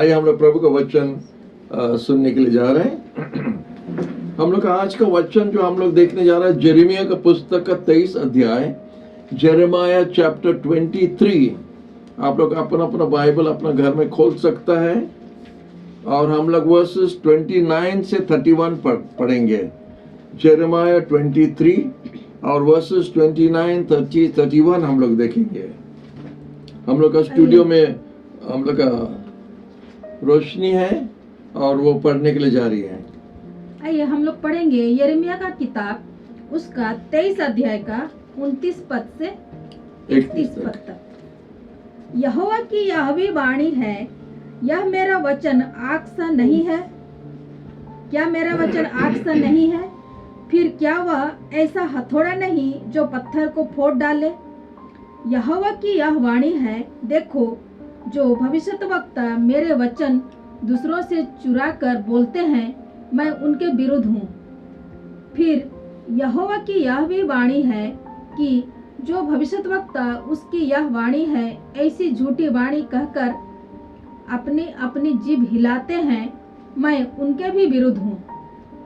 आइए हम लोग प्रभु का वचन सुनने के लिए जा रहे हैं। हम लोग का आज का वचन जो हम लोग देखने जा रहे हैं यिर्मयाह का पुस्तक का 23 अध्याय, यिर्मयाह चैप्टर 23। आप लोग अपना अपना बाइबल अपना घर में खोल सकता है और हम लोग वर्सेस 29 से 31 पढ़ेंगे। यिर्मयाह 23 और वर्सेस 29, 30, 31 हम लोग देखेंगे। हम लोग का स्टूडियो में हम लोग का रोशनी है और वो पढ़ने के लिए जा रही है। आइए हम लोग पढ़ेंगे यिर्मयाह का किताब उसका 23 अध्याय का 29 पद से 31 पद तक। यहोवा की यह वाणी है, यह मेरा वचन आग सा नहीं है। क्या मेरा वचन आग सा नहीं है? फिर क्या वह ऐसा हथौड़ा नहीं जो पत्थर को फोड़ डाले? यहोवा की यह वाणी है, देखो जो भविष्यद्वक्ता मेरे वचन दूसरों से चुरा कर बोलते हैं, मैं उनके विरुद्ध हूँ। फिर यहोवा की यह भी वाणी है कि जो भविष्यद्वक्ता उसकी यह वाणी है ऐसी झूठी वाणी कहकर अपनी अपनी जीभ हिलाते हैं, मैं उनके भी विरुद्ध हूँ।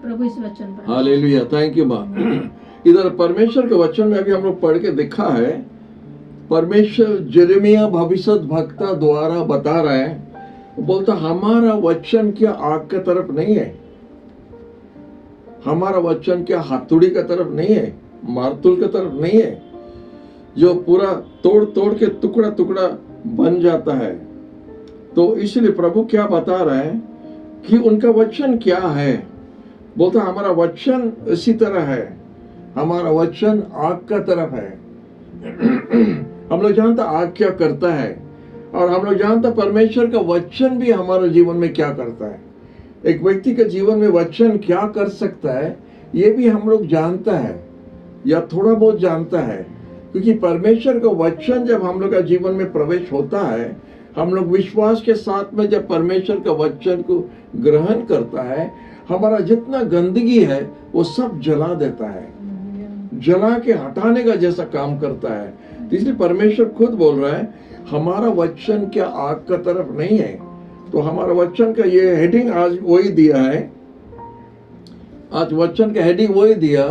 प्रभु इस वचन पर हालेलुया, थैंक यू माँ। इधर परमेश्वर के वचन में अभी हम लोग पढ़ के देखा है, परमेश्वर यिर्मयाह भविष्यद्वक्ता द्वारा बता रहे हैं, बोलता हमारा वचन क्या आग की तरफ नहीं है, हमारा वचन क्या हथौड़ी की तरफ नहीं है, मारतुल की तरफ नहीं है जो पूरा तोड़ तोड़ के टुकड़ा टुकड़ा बन जाता है। तो इसलिए प्रभु क्या बता रहे हैं कि उनका वचन क्या है। बोलता हमारा वचन इसी तरह है, हमारा वचन आग का तरफ है। हम लोग जानते आग क्या करता है और हम लोग जानते परमेश्वर का वचन भी हमारे जीवन में क्या करता है। एक व्यक्ति के जीवन में वचन क्या कर सकता है ये भी हम लोग जानता है या थोड़ा बहुत जानता है, क्योंकि परमेश्वर का वचन जब हम लोग का जीवन में प्रवेश होता है, हम लोग विश्वास के साथ में जब परमेश्वर का वचन को ग्रहण करता है, हमारा जितना गंदगी है वो सब जला देता है, जला के हटाने का जैसा काम करता है। इसलिए परमेश्वर खुद बोल रहा है हमारा वचन क्या आग का तरफ नहीं है। तो हमारा वचन का ये हेडिंग आज वही दिया है, आज वचन का हेडिंग वही दिया,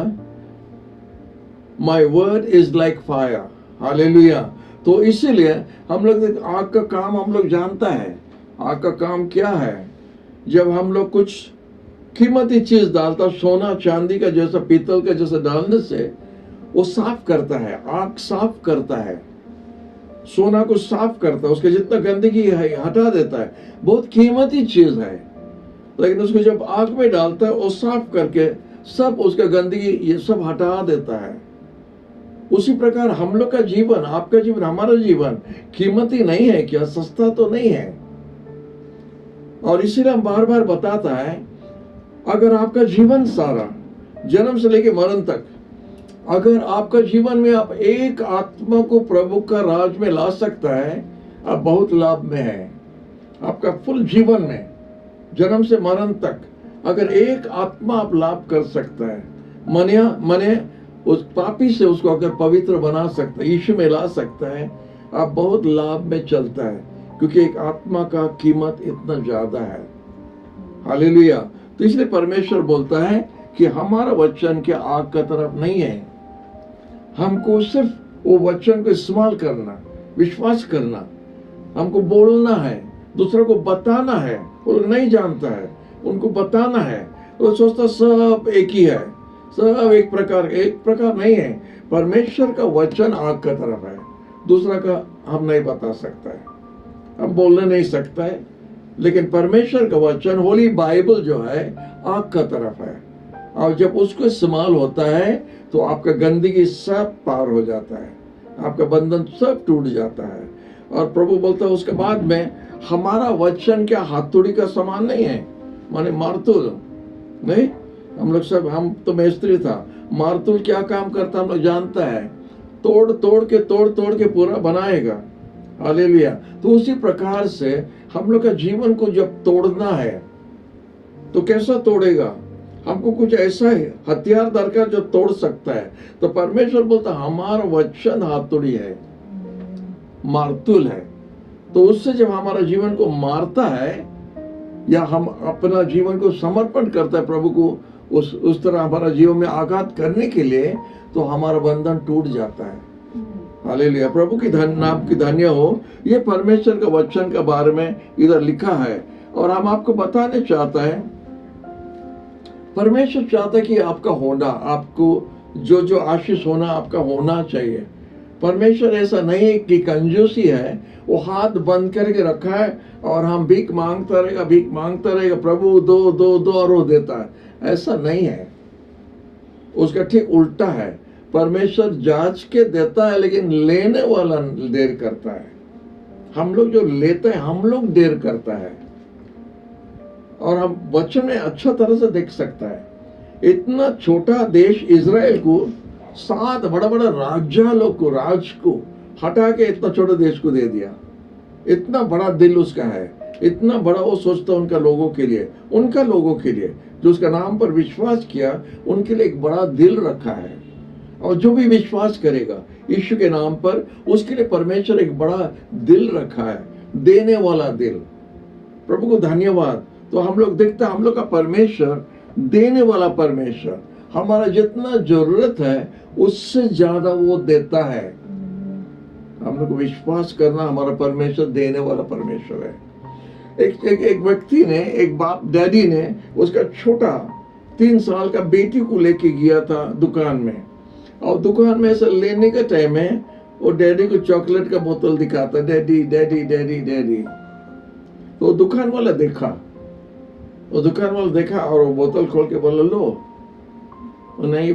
my word is like fire. Hallelujah. तो इसीलिए हम लोग आग का काम हम लोग जानता है। आग का काम क्या है? जब हम लोग कुछ कीमती चीज डालता, सोना चांदी का जैसा पीतल का जैसा डालने से वो साफ करता है, आग साफ करता है, सोना को साफ करता है, उसके जितना गंदगी है हटा देता है। बहुत कीमती चीज है, लेकिन उसको जब आग में डालता है वो साफ करके सब उसका गंदगी ये सब हटा देता है। उसी प्रकार हम लोग का जीवन, आपका जीवन, हमारा जीवन कीमती नहीं है क्या? सस्ता तो नहीं है। और इसीलिए हम बार बार बताता है, अगर आपका जीवन सारा जन्म से लेकर मरण तक, अगर आपका जीवन में आप एक आत्मा को प्रभु का राज में ला सकता है, आप बहुत लाभ में है। आपका फुल जीवन में जन्म से मरण तक अगर एक आत्मा आप लाभ कर सकता है, मने उस पापी से उसको अगर पवित्र बना सकता है, यीशु में ला सकता है, आप बहुत लाभ में चलता है, क्योंकि एक आत्मा का कीमत इतना ज्यादा है। हालेलुया। तो इसलिए परमेश्वर बोलता है कि हमारा वचन के आग का तरफ नहीं है। हमको सिर्फ वो वचन को इस्तेमाल करना, विश्वास करना, हमको बोलना है, दूसरों को बताना है। वो लोग नहीं जानता है, उनको बताना है। वो सोचता सब एक ही है, सब एक प्रकार नहीं है। परमेश्वर का वचन आग का तरफ है, दूसरा का हम नहीं बता सकता है, हम बोलने नहीं सकता है। लेकिन परमेश्वर का वचन, होली बाइबल जो है, आग का तरफ है। और जब उसको इस्तेमाल होता है तो आपका गंदगी सब पार हो जाता है, आपका बंधन सब टूट जाता है। और प्रभु बोलता है उसके बाद में, हमारा वचन क्या हथौड़ी का समान नहीं है, माने मारतुल नहीं। हम लोग सब, हम तो मिस्त्री था, मारतुल क्या काम करता हम लोग जानता है, तोड़ तोड़ के पूरा बनाएगा। हालेलुया। तो उसी प्रकार से हम लोग का जीवन को जब तोड़ना है तो कैसा तोड़ेगा? हमको कुछ ऐसा है हथियार दरकार जो तोड़ सकता है। तो परमेश्वर बोलता हमारा वचन हथौड़ी है, मारतुल है। तो उससे जब हमारा जीवन को मारता है या हम अपना जीवन को समर्पण करते हैं प्रभु को उस तरह हमारा जीवन में आघात करने के लिए, तो हमारा बंधन टूट जाता है। हालेलुया, प्रभु की नाम की धन्य हो। ये परमेश्वर का वचन के बारे में इधर लिखा है और हम आपको बताने चाहता है, परमेश्वर चाहता है कि आपका होना, आपको जो आशीष होना आपका होना चाहिए। परमेश्वर ऐसा नहीं है कि कंजूसी है, वो हाथ बंद करके रखा है और हम भीख मांगता रहेगा, प्रभु दो दो दो और वो देता है, ऐसा नहीं है। उसका ठीक उल्टा है, परमेश्वर जांच के देता है लेकिन लेने वाला देर करता है। हम लोग जो लेते हैं हम लोग देर करता है। और हम वचन में अच्छा तरह से देख सकता है, इतना छोटा देश इजराइल को 7 बड़ा बड़ा राज को हटा के इतना छोटा देश को दे दिया। इतना बड़ा दिल उसका है, इतना बड़ा वो सोचता है उनका लोगों के लिए, जो उसका नाम पर विश्वास किया उनके लिए एक बड़ा दिल रखा है। और जो भी विश्वास करेगा यीशु के नाम पर, उसके लिए परमेश्वर एक बड़ा दिल रखा है, देने वाला दिल। प्रभु को धन्यवाद। तो हम लोग देखते हैं हम लोग का परमेश्वर देने वाला परमेश्वर, हमारा जितना जरूरत है उससे ज्यादा वो देता है। हम लोग को विश्वास करना, हमारा परमेश्वर देने वाला परमेश्वर है। एक व्यक्ति ने, एक बाप डैडी ने उसका छोटा 3 साल का बेटी को लेके गया था दुकान में, और दुकान में ऐसा लेने का टाइम में वो डैडी को चॉकलेट का बोतल दिखाता, डैडी डैडी डैडी डैडी। तो दुकान वाला देखा और वो बोतल खोल के बोला लो। वो नहीं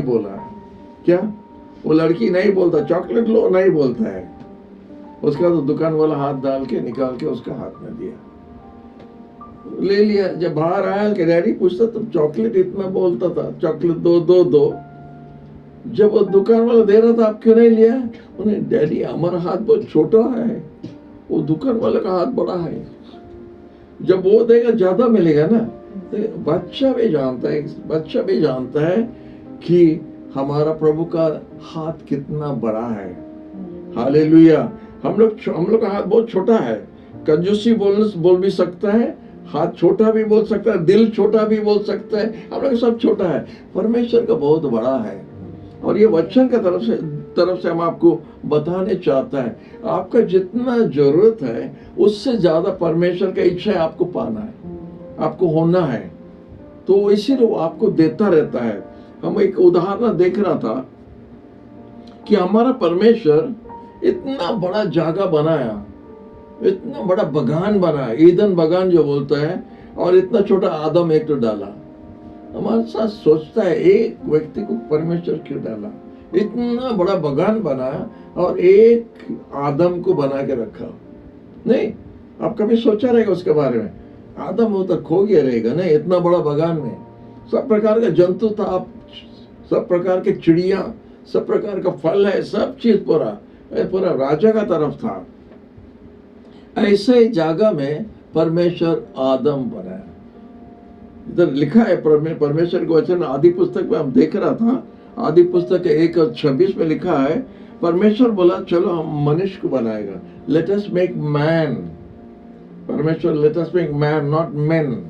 बोला। क्या? वो लड़की नहीं बोलता, चॉकलेट लो नहीं बोलता है। उसका तो दुकान वाला हाथ डाल के निकाल के उसका हाथ में दिया, ले लिया। जब बाहर आया कि डैडी पूछता तब चॉकलेट इतना बोलता था, चॉकलेट दो दो दो। जब वो दुकान वाला दे रहा था, आप क्यों नहीं लिया? उन्हें, डैडी हमारा हाथ बहुत छोटा है, वो दुकान वाले का हाथ बड़ा है। जब वो देगा ज्यादा मिलेगा ना। तो बच्चा भी जानता है कि हमारा प्रभु का हाथ कितना बड़ा है। हालेलुया। हम लोग का हाथ बहुत छोटा है। कंजूसी बोल भी सकता है, हाथ छोटा भी बोल सकता है, दिल छोटा भी बोल सकता है, हम लोग सब छोटा है। परमेश्वर का बहुत बड़ा है। और ये वचन का तरफ से हम आपको बताने चाहता है, आपका जितना जरूरत है उससे ज्यादा परमेश्वर का इच्छा है आपको पाना है, आपको होना है। तो इसीलिए वो आपको देता रहता है। हम एक उदाहरण देख रहा था कि हमारा परमेश्वर इतना बड़ा जगह बनाया, इतना बड़ा बगान बनाया, ईदन बगान जो बोलता है, और इतना छोटा आदम एक तो डाला। हमारे साथ सोचता है एक व्यक्ति को परमेश्वर क्यों डाला? इतना बड़ा बगान बनाया और एक आदम को बना के रखा। नहीं, आप कभी सोचा रहेगा उसके बारे में? आदम वो तो खो गया रहेगा ना इतना बड़ा बगान में। सब प्रकार का जंतु था, सब प्रकार के चिड़िया, सब प्रकार का फल है, सब चीज पूरा राजा का तरफ था। ऐसे जगह में परमेश्वर आदम बनाया। इधर लिखा है परमेश्वर के वचन आदि पुस्तक में हम देख रहा था, आदि पुस्तक 1:26 में लिखा है, परमेश्वर बोला चलो हम मनुष्य को बनाएगा। Let us make man. परमेश्वर let us make man, not men.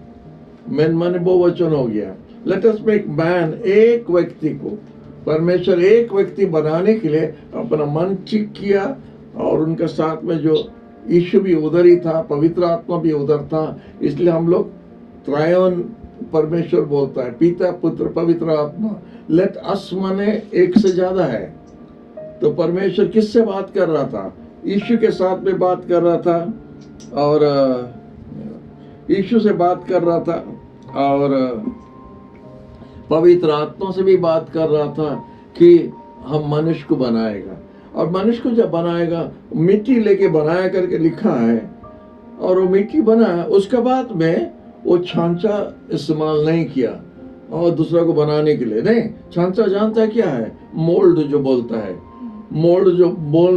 Men माने बहुवचन हो गया। लेट अस मेक मैन, एक व्यक्ति को परमेश्वर एक व्यक्ति बनाने के लिए अपना मन ठीक किया, और उनके साथ में जो यीशु भी उधर ही था, पवित्र आत्मा भी उधर था। इसलिए हम लोग त्रायन परमेश्वर बोलता है, पिता पुत्र पवित्र आत्मा। लेट अस माने एक से ज्यादा है। तो परमेश्वर किससे बात कर रहा था? यीशु के साथ में बात कर रहा था, और यीशु से बात कर रहा था, और पवित्र आत्मा से भी बात कर रहा था कि हम मनुष्य को बनाएगा। और मनुष्य को जब बनाएगा, मिट्टी लेके बनाया करके लिखा है, और वो मिट्टी बना, उसके बाद में वो छांचा इस्तेमाल नहीं किया और दूसरा को बनाने के लिए। नहीं, छांचा जानता है क्या है? मोल्ड जो बोलता है, मोल्ड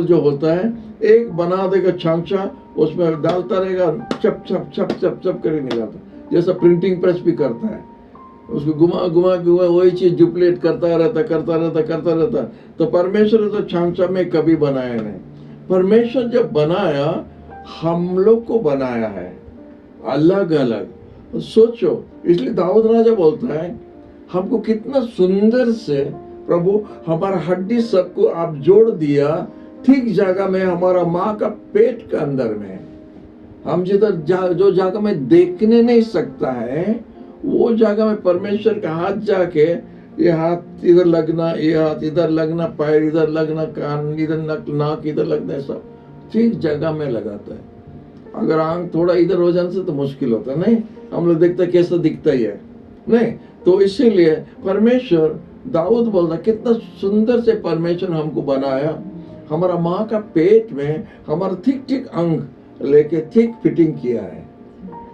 जो होता है, एक बना देगा छांचा, उसमें डालता रहेगा, चप चप चप चप चप करके निकालता, जैसा प्रिंटिंग प्रेस भी करता है। उसको घुमा वही चीज डुप्लीकेट करता रहता। तो परमेश्वर ने तो छांचा में कभी बनाया नहीं। परमेश्वर जब बनाया हम लोग को बनाया है अलग अलग। सोचो, इसलिए दाऊद राजा बोलता है हमको कितना सुंदर से प्रभु हमारा हड्डी सबको आप जोड़ दिया ठीक जगह में, हमारा माँ का पेट के अंदर में। हम जिधर जो जगह में देखने नहीं सकता है वो जगह में परमेश्वर का हाथ जाके, ये हाथ इधर लगना, ये हाथ इधर लगना, पैर इधर लगना, कान इधर, नाक इधर लगना, सब ठीक जगह में लगाता है। अगर आंख थोड़ा इधर हो जाने से तो मुश्किल होता है, नहीं हम लोग देखते कैसा दिखता ही है, नहीं। तो इसीलिए परमेश्वर, दाऊद बोलता कितना सुंदर से परमेश्वर हमको बनाया, हमारा माँ का पेट में हमारा ठीक ठीक अंग लेके ठीक फिटिंग किया है।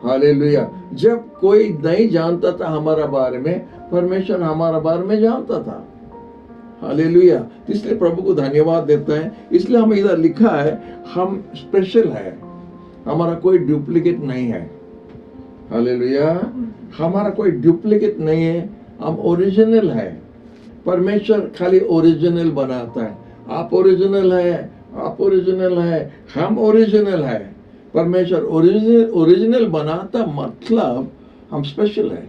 हालेलुया। जब कोई नहीं जानता था हमारा बारे में, परमेश्वर हमारा बारे में जानता था। हालेलुया। इसलिए प्रभु को धन्यवाद देता है। इसलिए हम इधर लिखा है हम स्पेशल है, हमारा कोई डुप्लीकेट नहीं है। हालेलुया। हमारा कोई डुप्लीकेट नहीं है, हम ओरिजिनल है। परमेश्वर खाली ओरिजिनल बनाता है। आप ओरिजिनल है, आप ओरिजिनल है, हम ओरिजिनल है। परमेश्वर ओरिजिनल बनाता मतलब हम स्पेशल है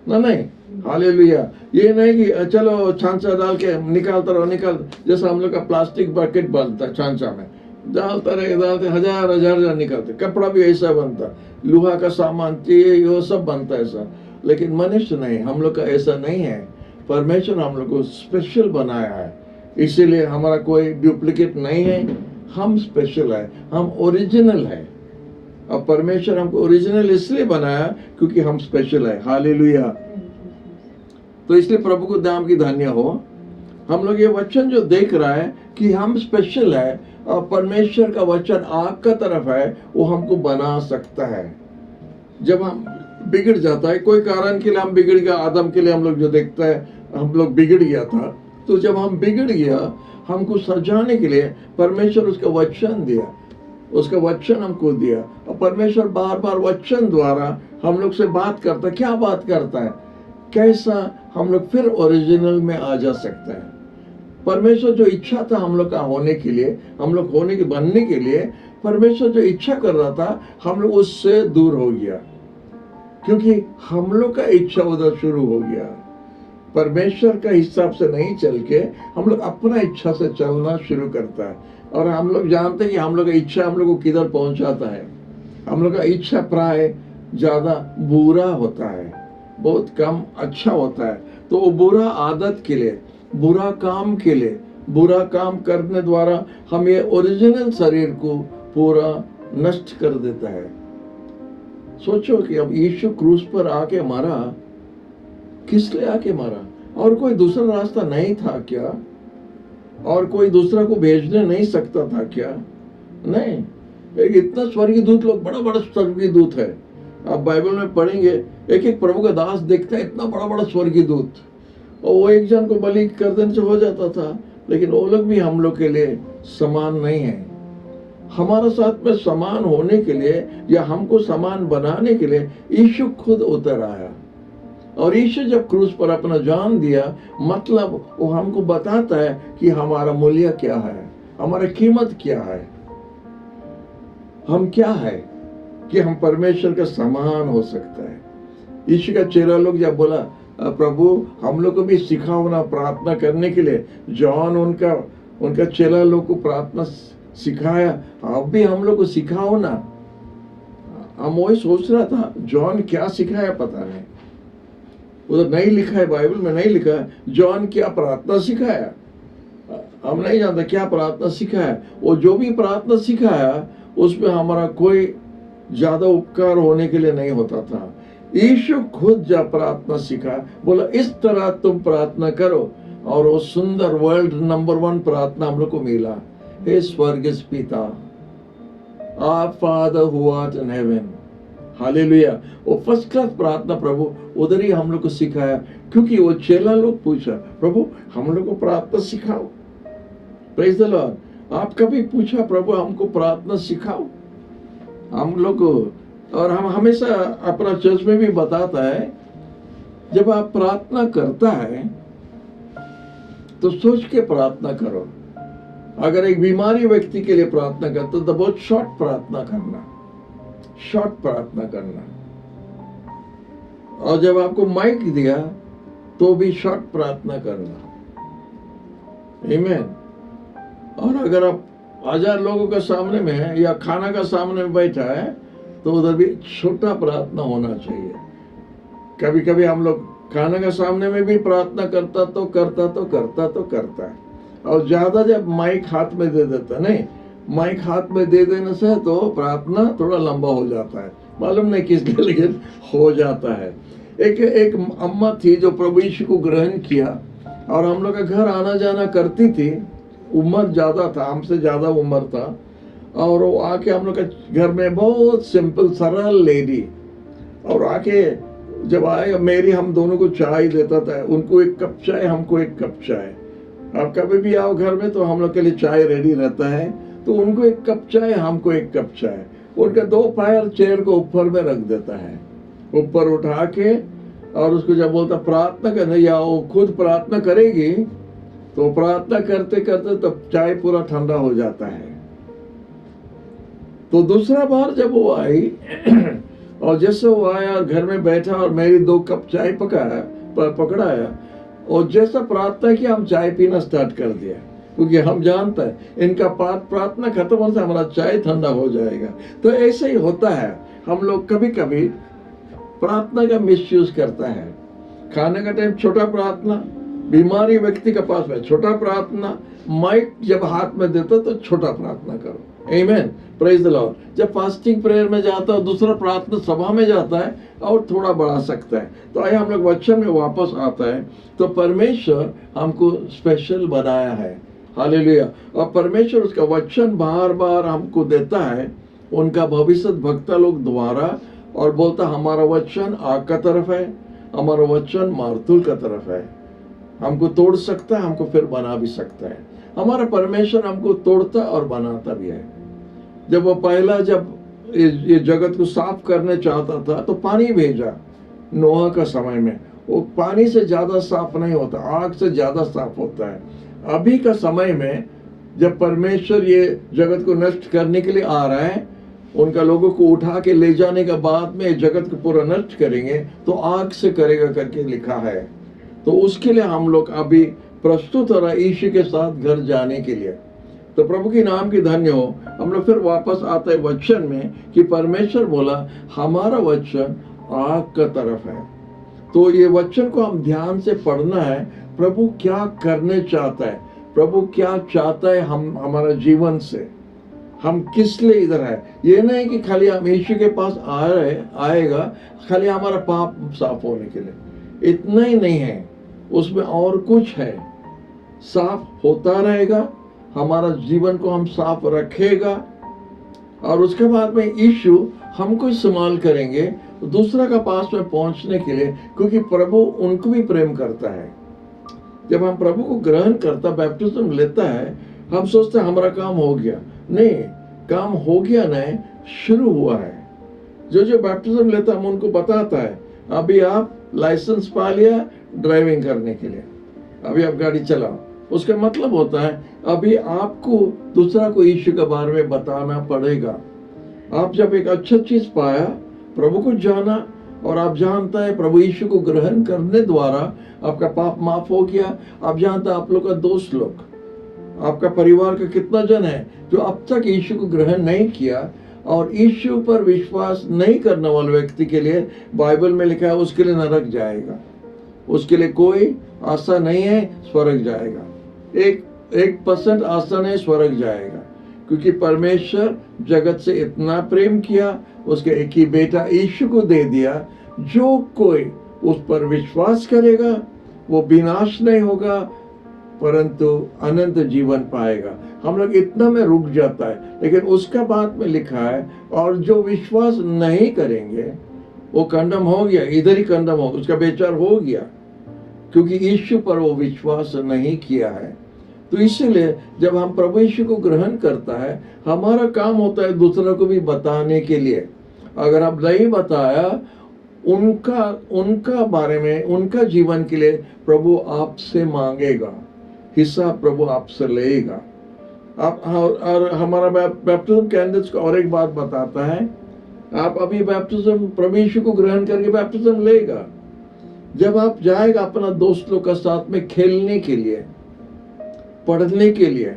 ना, नहीं। हालेलुया। ये नहीं कि चलो छांचा डाल के निकालता रहो, जैसा हम लोग का प्लास्टिक बकेट बनता है, छांचा में डालते हजार निकलते। कपड़ा भी ऐसा बनता, लोहा का सामान ये सब बनता है ऐसा। लेकिन मनुष्य नहीं, हम लोग का ऐसा नहीं है। परमेश्वर हम लोग को स्पेशल बनाया है, इसीलिए हमारा कोई डुप्लीकेट नहीं है, हम स्पेशल है, हम ओरिजिनल है। और परमेश्वर हमको ओरिजिनल इसलिए बनाया क्योंकि हम स्पेशल है। हालेलुया। तो इसलिए प्रभु को नाम की धन्य हो। हम लोग ये वचन जो देख रहा है कि हम स्पेशल है, और परमेश्वर का वचन आग का तरफ है, वो हमको बना सकता है। जब हम बिगड़ जाता है, कोई कारण के लिए हम बिगड़ गया, आदम के लिए हम लोग जो देखता है हम लोग बिगड़ गया था, तो जब हम बिगड़ गया हमको सजाने के लिए परमेश्वर उसका वचन दिया, उसका वचन हमको दिया। और परमेश्वर बार बार वचन द्वारा हम लोग से बात करता है। क्या बात करता है, कैसा हम लोग फिर ओरिजिनल में आ जा सकते हैं। परमेश्वर जो इच्छा था हम लोग का होने के लिए, हम लोग होने के बनने के लिए, परमेश्वर जो इच्छा कर रहा था हम लोग उससे दूर हो गया, क्योंकि हम लोग का इच्छा उधर शुरू हो गया। परमेश्वर का हिसाब से नहीं चल के हम लोग अपना इच्छा से चलना शुरू करता है। और हम लोग जानते हैं कि हम लोग का इच्छा हम लोग को किधर पहुंचाता है। हम लोग का इच्छा प्राय ज्यादा बुरा होता है, बहुत कम अच्छा होता है। तो वो बुरा आदत के लिए, बुरा काम के लिए, बुरा काम करने द्वारा हम ये ओरिजिनल शरीर को पूरा नष्ट कर देता है। सोचो कि अब यीशु क्रूस पर आके मरा, किस लिए आके मरा? और कोई दूसरा रास्ता नहीं था क्या? और कोई दूसरा को भेजने नहीं सकता था क्या? नहीं। एक इतना स्वर्गीय दूत, लोग बड़ा बड़ा स्वर्गीय दूत है, आप बाइबल में पढ़ेंगे, एक एक प्रभु का दास देखता है, इतना बड़ा बड़ा स्वर्गीय दूत। और वो एक जन को बलि कर देने से हो जाता था, लेकिन वो लोग भी हम लोग के लिए समान नहीं है। हमारा साथ में समान होने के लिए या हमको समान बनाने के लिए यीशु खुद उतर आया। और यीशु जब क्रूस पर अपना जान दिया, मतलब वो हमको बताता है कि हमारा मूल्य क्या है, हमारा कीमत क्या है, हम क्या है कि हम परमेश्वर का समान हो सकता है। यीशु का चेला लोग जब बोला प्रभु हम लोग को भी सिखाओ ना प्रार्थना करने के लिए, जॉन उनका चेला लोग को प्रार्थना सिखाया, अब भी हम लोग को सिखाओ ना। हम वही सोच रहा था, जॉन क्या सिखाया पता नहीं, उधर नहीं लिखा है, बाइबल में नहीं लिखा है जॉन क्या प्रार्थना सिखाया। हम नहीं जानते क्या प्रार्थना सिखाया। वो जो भी प्रार्थना सिखाया उसमें हमारा कोई ज्यादा उपकार होने के लिए नहीं होता था। यीशु खुद जब प्रार्थना सिखा, बोला इस तरह तुम प्रार्थना करो, और वो सुंदर वर्ल्ड नंबर 1 प्रार्थना हम लोग को मिला, हे स्वर्गीय पिता, our father who art in heaven. Hallelujah. वो फर्स्ट क्लास प्रार्थना प्रभु उधर ही हम लोग को सिखाया, क्योंकि वो चेला लोग पूछा प्रभु हम लोग को प्रार्थना सिखाओ। Praise the Lord. आप कभी पूछा प्रभु हमको प्रार्थना सिखाओ? हम लोग को, और हम हमेशा अपना चर्च में भी बताता है, जब आप प्रार्थना करता है तो सोच के प्रार्थना करो। अगर एक बीमारी व्यक्ति के लिए प्रार्थना करते तो बहुत शॉर्ट प्रार्थना करना, शॉर्ट प्रार्थना करना। और जब आपको माइक दिया तो भी शॉर्ट प्रार्थना करना। आमीन। और अगर आप 1000 लोगों के सामने में है या खाना का सामने में बैठा है तो उधर भी छोटा प्रार्थना होना चाहिए। कभी कभी हम लोग खाना का सामने में भी प्रार्थना करता है और ज्यादा जब माइक हाथ में दे देता, नहीं, माइक हाथ में दे देने से तो प्रार्थना थोड़ा लंबा हो जाता है, मालूम नहीं किस लिए, लेकिन हो जाता है। एक अम्मा थी जो प्रभु यीशु को ग्रहण किया और हम लोग के घर आना जाना करती थी। उम्र ज्यादा था, हमसे ज्यादा उम्र था, और वो आके हम लोग के घर में बहुत सिंपल सरल लेडी, और आके जब आएगा मेरी हम दोनों को चाय देता था, उनको एक कप चाय, हमको एक कप चाय। आप कभी भी आओ घर में तो हम लोग के लिए चाय रेडी रहता है, तो उनको एक कप चाय, हमको एक कप चाय। उनका 2 पैर चेयर को ऊपर में रख देता है, ऊपर उठा के, और उसको जब बोलता प्रार्थना करने, या वो खुद प्रार्थना करेगी तो प्रार्थना करते करते तब चाय पूरा ठंडा हो जाता है। तो दूसरा बार जब वो आई और जैसे वो आया और घर में बैठा और मेरी 2 कप चाय पकड़ाया, और जैसा प्रार्थना किया हम चाय पीना स्टार्ट कर दिया, क्योंकि हम जानते हैं इनका प्रार्थना खत्म होने से हमारा चाय ठंडा हो जाएगा। तो ऐसे ही होता है, हम लोग कभी कभी प्रार्थना का मिसयूज करता है। खाने का टाइम छोटा प्रार्थना, बीमारी व्यक्ति के पास में छोटा प्रार्थना, माइक जब हाथ में देता तो छोटा प्रार्थना करो। आमीन, प्रेज द लॉर्ड। जब फास्टिंग प्रेयर में जाता है, दूसरा प्रार्थना सभा में जाता है और थोड़ा बढ़ा सकता है। तो आइए हम लोग वचन में वापस आता है। तो परमेश्वर हमको स्पेशल बनाया है, हालेलुया। और परमेश्वर उसका वचन बार बार हमको देता है उनका भविष्य वक्ता लोग द्वारा, और बोलता हमारा वचन आग का तरफ है, हमारा वचन मार्तूल का तरफ है। हमको तोड़ सकता है, हमको फिर बना भी सकता है। हमारा परमेश्वर हमको तोड़ता और बनाता भी है। जब वो पहला जब ये जगत को साफ करने चाहता था तो पानी भेजा नोहा का समय में। वो पानी से ज्यादा साफ नहीं होता, आग से ज्यादा साफ होता है। अभी का समय में जब परमेश्वर ये जगत को नष्ट करने के लिए आ रहा है, उनका लोगों को उठा के ले जाने के बाद में जगत को पूरा नष्ट करेंगे, तो आग से करेगा करके लिखा है। तो उसके लिए हम लोग अभी प्रस्तुत हो रहा है यीशु के साथ घर जाने के लिए। तो प्रभु की नाम की धन्य हो। हम लोग फिर वापस आते हैं वचन में कि परमेश्वर बोला हमारा वचन आग का तरफ है। तो ये वचन को हम ध्यान से पढ़ना है। प्रभु क्या करने चाहता है, प्रभु क्या चाहता है हमारा जीवन से, हम किस लिए इधर है। ये नहीं कि खाली हम यीशु के पास आएगा खाली हमारा पाप साफ होने के लिए, इतना ही नहीं है, उसमें और कुछ है। साफ होता रहेगा, हमारा जीवन को हम साफ रखेगा, और उसके बाद में यीशु हमको इस्तेमाल करेंगे दूसरा का पास में पहुंचने के लिए, क्योंकि प्रभु उनको भी प्रेम करता है। जब हम प्रभु को ग्रहण करता, बैप्टिज्म लेता है, हम सोचते हैं हमारा काम हो गया। नहीं, काम हो गया नहीं, शुरू हुआ है। जो बैप्टिज्म लेता है हम उनको बताता है अभी आप लाइसेंस पा लिया ड्राइविंग करने के लिए, अभी आप गाड़ी चलाओ। उसका मतलब होता है अभी आपको दूसरा को यीशु के बारे में बताना पड़ेगा। आप जब एक अच्छा चीज पाया, प्रभु को जाना, और आप जानता है प्रभु यीशु को ग्रहण करने द्वारा आपका पाप माफ हो गया। आप जानता है आप लोग का दोस्त लोग, आपका परिवार का कितना जन है जो अब तक यीशु को ग्रहण नहीं किया, और यीशु पर विश्वास नहीं करने वाले व्यक्ति के लिए बाइबल में लिखा है उसके लिए नरक जाएगा, उसके लिए कोई आशा नहीं है, स्वर्ग जाएगा। 1% आशा नहीं, स्वर्ग जाएगा। क्योंकि परमेश्वर जगत से इतना प्रेम किया, उसके एक ही बेटा यीशु को दे दिया। जो कोई उस पर विश्वास करेगा वो विनाश नहीं होगा परंतु अनंत जीवन पाएगा। हम लोग इतना में रुक जाता है, लेकिन उसका बाद में लिखा है और जो विश्वास नहीं करेंगे वो कंडम हो गया, इधर ही कंडम हो, उसका बेचार हो गया, क्योंकि यीशु पर वो विश्वास नहीं किया है। तो इसलिए जब हम प्रभु यीशु को ग्रहण करता है, हमारा काम होता है दूसरों को भी बताने के लिए। अगर आप नहीं बताया उनका बारे में, उनका जीवन के लिए प्रभु आपसे मांगेगा, हिस्सा प्रभु आपसे लेगा। आप और हमारा बैप्टिज्म कैंडिडेट्स को और एक बात बताता है, आप अभी बैप्टिज्म प्रभु यीशु को ग्रहण करके बैप्टिज्म लेगा, जब आप जाएगा अपना दोस्त लोग का साथ में खेलने के लिए, पढ़ने के लिए,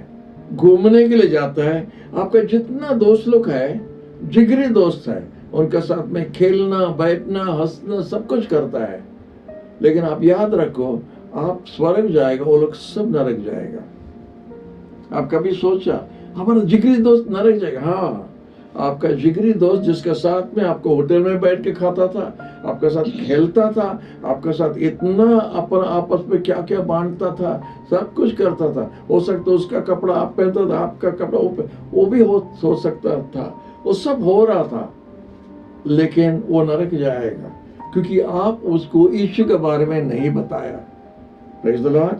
घूमने के लिए जाता है, आपका जितना दोस्त लोग है, जिगरी दोस्त है, उनका साथ में खेलना, बैठना, हंसना सब कुछ करता है, लेकिन आप याद रखो, आप स्वर्ग जाएगा, वो लोग सब नरक जाएगा। आप कभी सोचा हमारा जिगरी दोस्त नरक जाएगा? हाँ, आपका जिगरी दोस्त जिसके साथ में आपको होटल में बैठ के खाता था, आपके साथ खेलता था, आपके साथ इतना अपना आपस में क्या क्या बांटता था, सब कुछ करता था, हो सकता उसका कपड़ा आप पहनता था, आपका कपड़ा वो भी हो सकता था, वो सब हो रहा था, लेकिन वो नरक जाएगा क्योंकि आप उसको यीशु के बारे में नहीं बताया। Praise the Lord,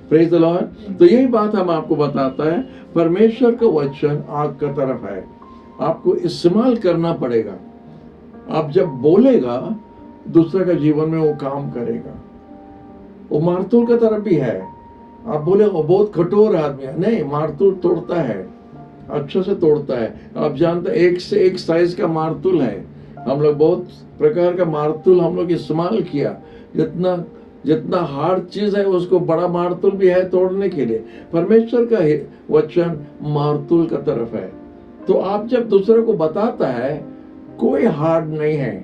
praise the Lord. तो यही बात हम आपको बताता है, परमेश्वर का वचन आग का तरफ है, आपको इस्तेमाल करना पड़ेगा। आप जब बोलेगा, दूसरे का जीवन में वो काम करेगा। वो मारतूल का तरफ भी है। आप बोले वो बहुत कठोर आदमी है, नहीं, मारतूल तोड़ता है, अच्छा से तोड़ता है। आप जानते हैं एक से एक साइज का मारतूल है, हम लोग बहुत प्रकार का मारतूल हम लोग इस्तेमाल किया, जितना हार्ड चीज है उसको बड़ा मारतूल भी है तोड़ने के लिए। परमेश्वर का वचन मारतूल का तरफ है। तो आप जब दूसरे को बताता है, कोई हार्ड नहीं है,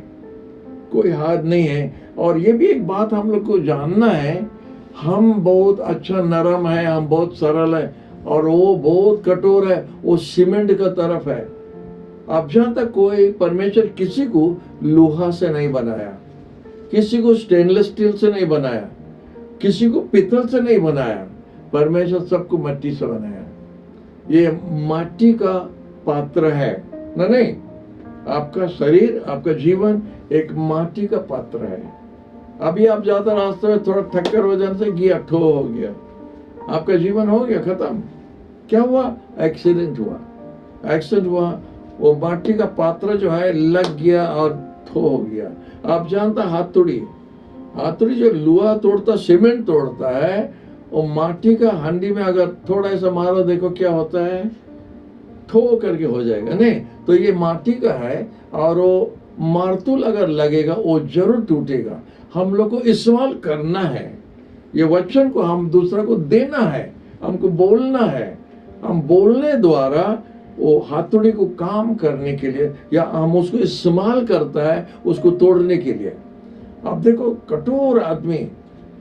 कोई हार्ड नहीं है। और ये भी एक बात हम लोग को जानना है, हम बहुत अच्छा नरम है, हम बहुत सरल है, और वो बहुत कठोर है, वो सीमेंट का तरफ है। आप जानता, कोई परमेश्वर किसी को लोहा से नहीं बनाया, किसी को स्टेनलेस स्टील से नहीं बनाया, किसी को पीतल से नहीं बनाया, परमेश्वर सबको मिट्टी से बनाया। ये माटी का पात्र है ना? नहीं, आपका शरीर, आपका जीवन एक माटी का पात्र है। अभी आप जाता रास्ते में थोड़ा ठक्कर हो जाने से गिया, ठो हो गया, आपका जीवन हो गया, खत्म। क्या हुआ? एक्सीडेंट हुआ, एक्सीडेंट हुआ, वो माटी का पात्र जो है लग गया और ठो हो गया। आप जानता, हाथुड़ी जो लोहा तोड़ता, सीमेंट तोड़ता है, वो माटी का हांडी में अगर थोड़ा सा मारो, देखो क्या होता है, ठो करके हो जाएगा। नहीं, तो ये माटी का है, और वो मारतूल अगर लगेगा वो जरूर टूटेगा। हम लोग को इस्तेमाल करना है, ये वचन को हम दूसरा को देना है, हमको बोलना है। हम बोलने द्वारा वो हाथुड़ी को काम करने के लिए, या हम उसको इस्तेमाल करता है उसको तोड़ने के लिए। अब देखो, कठोर आदमी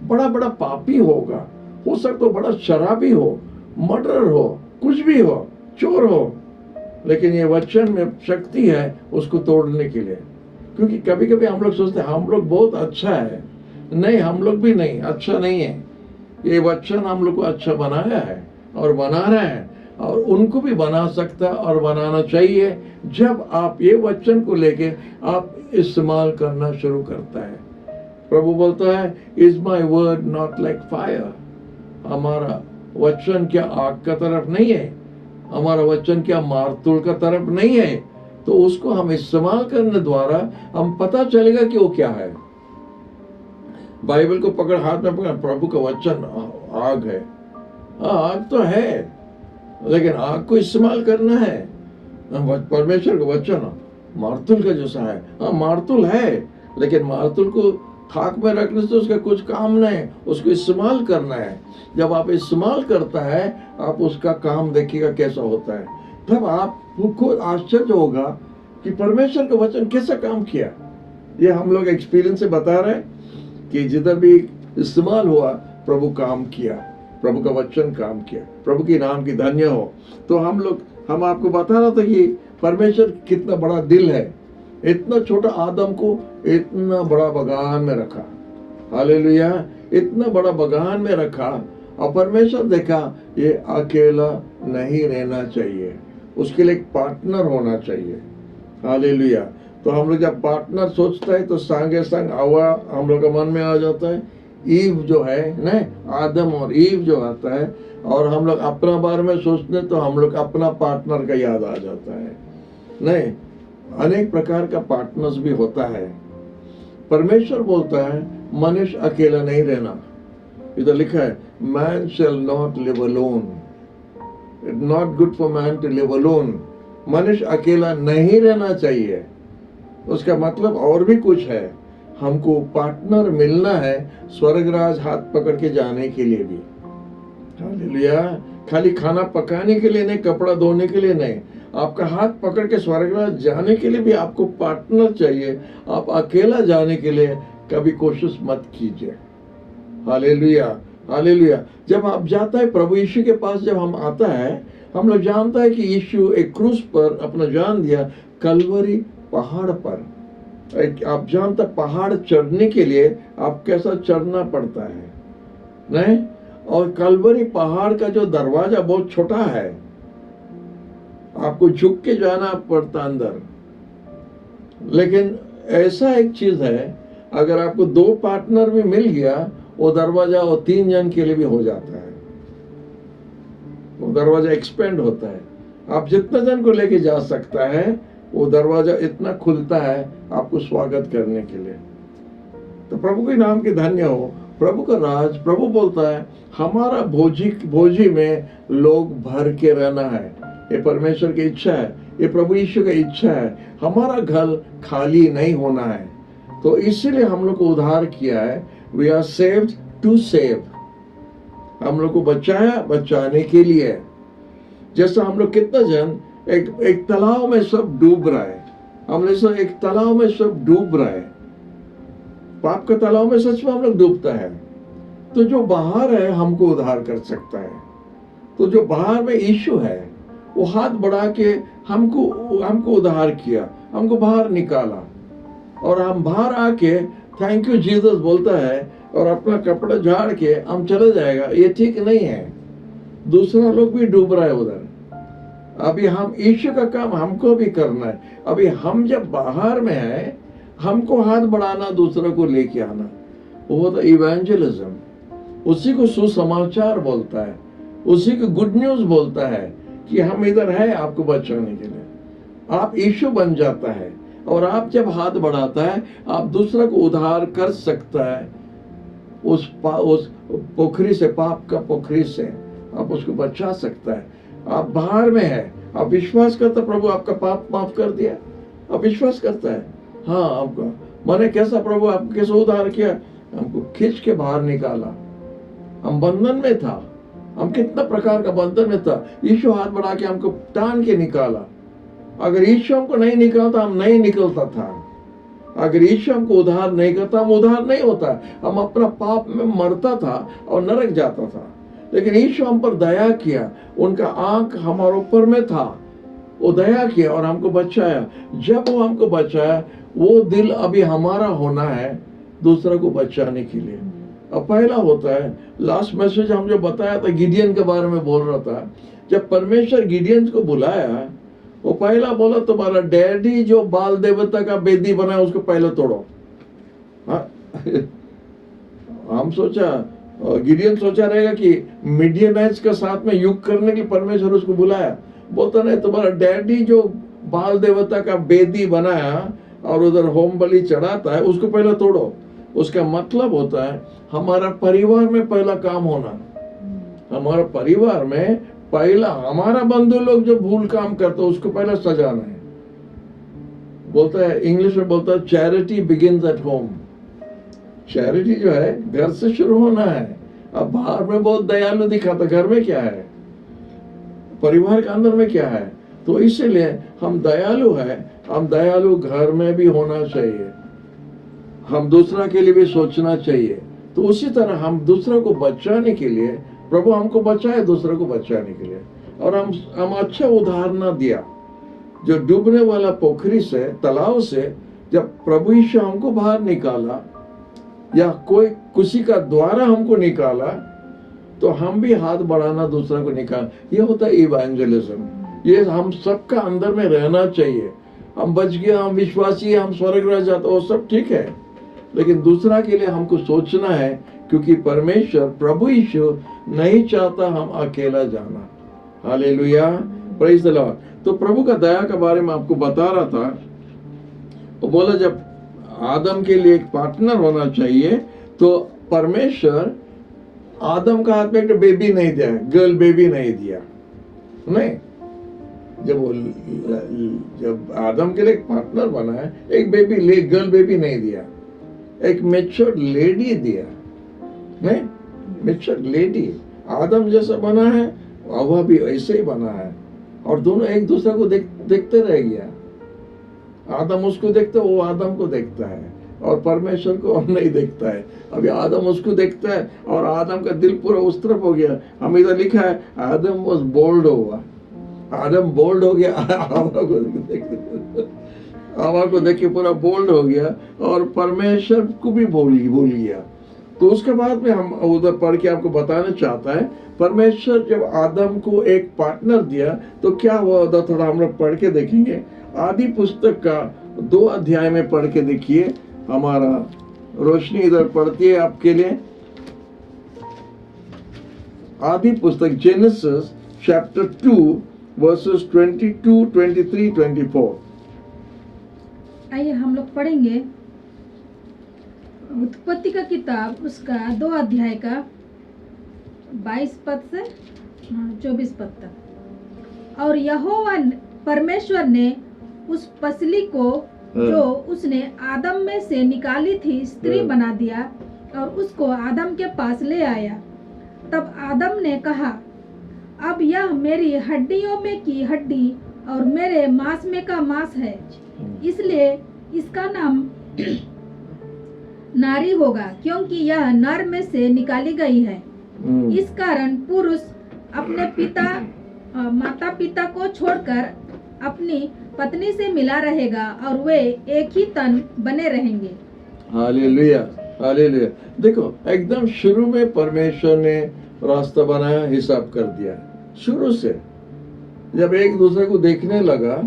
बड़ा बड़ा पापी होगा, हो सकता है बड़ा शराबी हो, मर्डर हो, कुछ भी हो, चोर हो, लेकिन ये वचन में शक्ति है उसको तोड़ने के लिए। क्योंकि कभी कभी हम लोग सोचते हैं हम लोग बहुत अच्छा है, नहीं, हम लोग भी नहीं अच्छा नहीं है। ये वचन हम लोग को अच्छा बनाया है और बना रहा है, और उनको भी बना सकता और बनाना चाहिए, जब आप ये वचन को लेके आप इस्तेमाल करना शुरू करता है। प्रभु बोलता है, is my word not like fire. हमारा वचन क्या आग का तरफ नहीं है, हमारा वचन क्या मारतूल का तरफ नहीं है। तो उसको हम इस्तेमाल करने द्वारा हम पता चलेगा कि वो क्या है। बाइबल को पकड़, हाथ में पकड़, प्रभु का वचन आग है। आग तो है, लेकिन आग को इस्तेमाल करना है। परमेश्वर का वचन मारतूल का जैसा है। हाँ, मारतूल है, लेकिन मारतूल को खाक में रखने से उसका कुछ काम नहीं, उसको इस्तेमाल करना है। जब आप इस्तेमाल करता है, आप उसका काम देखिएगा कैसा होता है, तब आपको आश्चर्य होगा कि परमेश्वर का वचन कैसा काम किया। ये हम लोग एक्सपीरियंस से बता रहे हैं कि जिधर भी इस्तेमाल हुआ, प्रभु काम किया, प्रभु का वचन काम किया। प्रभु के नाम की धन्य हो। तो हम आपको बता रहा था कि परमेश्वर कितना बड़ा दिल है, इतना छोटा आदम को इतना बड़ा बगान में रखा। हालेलुया, इतना बड़ा बगान में रखा, और परमेश्वर देखा ये अकेला नहीं रहना चाहिए, उसके लिए एक पार्टनर होना चाहिए। हालेलुया। तो हम लोग जब पार्टनर सोचता है तो संगे संग हवा हम लोग का मन में आ जाता है, ईव जो है ना, आदम और ईव जो आता है, और हम लोग अपना बारे में सोचते तो हम लोग अपना पार्टनर का याद आ जाता है। नहीं, अनेक प्रकार का पार्टनर्स भी होता है। परमेश्वर बोलता है मनुष्य अकेला नहीं रहना। इधर लिखा है man shall not live alone. Not good for man to live alone. मनुष्य अकेला नहीं रहना चाहिए। उसका मतलब और भी कुछ है। हमको पार्टनर मिलना है स्वर्गराज हाथ पकड़ के जाने के लिए भी। हालेलुया। खाली खाना पकाने के लिए नहीं, कपड़ा धोने के लिए नहीं, आपका हाथ पकड़ के स्वर्गराज जाने के लिए भी आपको पार्टनर चाहिए। आप अकेला जाने के लिए कभी कोशिश मत कीजिए। Hallelujah, hallelujah. जब आप जाता है प्रभु यीशु के पास, जब हम आता है, हम लोग जानता है कि यीशु एक क्रूस पर अपना जान दिया, कलवरी पहाड़ पर। आप जानता पहाड़ चढ़ने के लिए आप कैसा चढ़ना पड़ता है, नहीं? और कलवरी पहाड़ का जो दरवाजा बहुत छोटा है, आपको झुक के जाना पड़ता अंदर। लेकिन ऐसा एक चीज है, अगर आपको 2 पार्टनर भी मिल गया, वो दरवाजा वो 3 जन के लिए भी हो जाता है। वो दरवाजा एक्सपेंड होता है। आप जितना जन को लेके जा सकता है, वो दरवाजा इतना खुलता है आपको स्वागत करने के लिए। तो प्रभु के नाम की धन्य हो। प्रभु का राज, प्रभु बोलता है हमारा भोजी में लोग भर के रहना है। ये परमेश्वर की इच्छा है, ये प्रभु यीशु की इच्छा है। हमारा घर खाली नहीं होना है। तो इसीलिए हम लोग को उद्धार किया है। We are saved to save. हम लोग को बचाया बचाने के लिए। जैसा हम लोग कितना जन एक तालाब में सब डूब रहा है, हम लोग एक तालाब में सब डूब रहा है। पाप का तालाब में सच में हम लोग डूबता है। तो जो बाहर है हमको उद्धार कर सकता है। तो जो बाहर में यीशु है, वो हाथ बढ़ा के हमको उद्धार किया, हमको बाहर निकाला। और हम बाहर आके थैंक यू जीसस बोलता है और अपना कपड़ा झाड़ के हम चले जाएगा। ये ठीक नहीं है। दूसरा लोग भी डूब रहा है उधर। अभी हम यीशु का काम हमको भी करना है। अभी हम जब बाहर में है, हमको हाथ बढ़ाना, दूसरों को लेके आना, वो तो इवेंजलिज्म। उसी को सुसमाचार बोलता है, उसी को गुड न्यूज बोलता है कि हम इधर है आपको बचाने के लिए। आप यीशु बन जाता है और आप जब हाथ बढ़ाता है, आप दूसरा को उद्धार कर सकता है। उस पोखरी से, पाप का पोखरी से आप उसको बचा सकता है। आप बाहर में है, आप विश्वास करता प्रभु आपका पाप माफ कर दिया, आप विश्वास करता है। हाँ, आपका मैंने कैसा प्रभु आपको कैसे उद्धार किया, हमको खींच के बाहर निकाला। हम बंधन में था, हम कितना प्रकार का बंधन में था, यीशु हाथ बढ़ा के हमको टान के निकाला। अगर यीशु हमको नहीं निकालता, हम नहीं निकलता था। अगर यीशु हमको उद्धार नहीं करता, हम उद्धार नहीं होता। हम अपना पाप में मरता था और नरक जाता था। लेकिन यीशु हम पर दया किया, उनका आंख हमारे ऊपर में था, वो दया किया और हमको बचाया। जब वो हमको बचाया, वो दिल अभी हमारा होना है दूसरा को बचाने के लिए। अब पहला होता है, लास्ट मैसेज हम जो बताया था, गिडियन के बारे में बोल रहा था। जब परमेश्वर गिडियन को बुलाया, वो पहला बोला तुम्हारा डैडी जो बाल देवता का बेदी बनाया उसको पहले तोड़ो। हाँ? हम सोचा, गिडियन सोचा रहेगा कि मिडियनाइट्स के साथ में युद्ध करने के लिए परमेश्वर उसको बुलाया। बोलता नहीं, तुम्हारा डैडी जो बाल देवता का बेदी बनाया और उधर होम बलि चढ़ाता है, उसको पहले तोड़ो। उसका मतलब होता है हमारा परिवार में पहला काम होना। हमारा परिवार में पहला, हमारा बंधु लोग जो भूल काम करते उसको पहले सजाना है। बोलता है, इंग्लिश में बोलता है charity begins at home. Charity जो है घर से शुरू होना है। अब बाहर में बहुत दयालु दिखाता, घर में क्या है, परिवार के अंदर में क्या है। तो इसीलिए हम दयालु है, हम दयालु घर में भी होना चाहिए। हम दूसरा के लिए भी सोचना चाहिए। तो उसी तरह हम दूसरा को बचाने के लिए, प्रभु हमको बचाए दूसरे को बचाने के लिए। और हम अच्छा उदाहरण दिया। जो डूबने वाला पोखरी से, तालाब से जब प्रभु यीशु हमको बाहर निकाला या कोई किसी का द्वारा हमको निकाला, तो हम भी हाथ बढ़ाना दूसरा को निकाल। ये होता है इवेंजलिज्म। ये हम सबका अंदर में रहना चाहिए। हम बच गया, हम विश्वासी, हम स्वर्ग रह जाते, वो सब ठीक है। लेकिन दूसरा के लिए हमको सोचना है, क्योंकि परमेश्वर प्रभु यीशु नहीं चाहता हम अकेला जाना। Hallelujah, praise the Lord. तो प्रभु का दया के बारे में आपको बता रहा था। वो बोला जब आदम के लिए एक पार्टनर होना चाहिए, तो परमेश्वर आदम का हाथ में एक बेबी नहीं दिया, गर्ल बेबी नहीं दिया। नहीं, जब आदम के लिए एक पार्टनर बना है, एक बेबी, गर्ल बेबी नहीं दिया, एक मेच्योर लेडी दिया, नहीं, मेच्योर लेडी। आदम जैसा बना है, हवा भी ऐसे ही बना है, और दोनों एक दूसरे को देखते रह गया। आदम उसको देखता है, वो आदम को देखता है, और परमेश्वर को हम नहीं देखता है। अभी आदम उसको देखता है, और आदम का दिल पूरा उस तरफ हो गया। हम इधर लिखा है आदम वाज बोल्ड हुआ, आदम बोल्ड हो गया, हवा को देख के पूरा बोल्ड हो गया, और परमेश्वर को भी भूल गया। तो उसके बाद में हम उधर पढ़ के आपको बताना चाहता है, परमेश्वर जब आदम को एक पार्टनर दिया तो क्या हुआ उधर, थोड़ा हम लोग पढ़ के देखेंगे। आदि पुस्तक का 2 अध्याय में पढ़ के देखिए, हमारा रोशनी इधर पढ़ती है आपके लिए। आदि पुस्तक जेनेसिस चैप्टर 2 वर्सेस 22, 23, 24। आइए हम लोग पढ़ेंगे उत्पत्ति का किताब, उसका 2 अध्याय का 22 पद से 24 पद तक। और यहोवा परमेश्वर ने उस पसली को जो उसने आदम में से निकाली थी स्त्री बना दिया, और उसको आदम के पास ले आया। तब आदम ने कहा, अब यह मेरी हड्डियों में की हड्डी और मेरे मांस में का मांस है, इसलिए इसका नाम नारी होगा, क्योंकि यह नर में से निकाली गई है। इस कारण पुरुष अपने माता पिता को छोड़कर अपनी पत्नी से मिला रहेगा, और वे एक ही तन बने रहेंगे। Hallelujah, hallelujah. देखो, एकदम शुरू में परमेश्वर ने रास्ता बनाया, हिसाब कर दिया। शुरू से जब एक दूसरे को देखने लगा,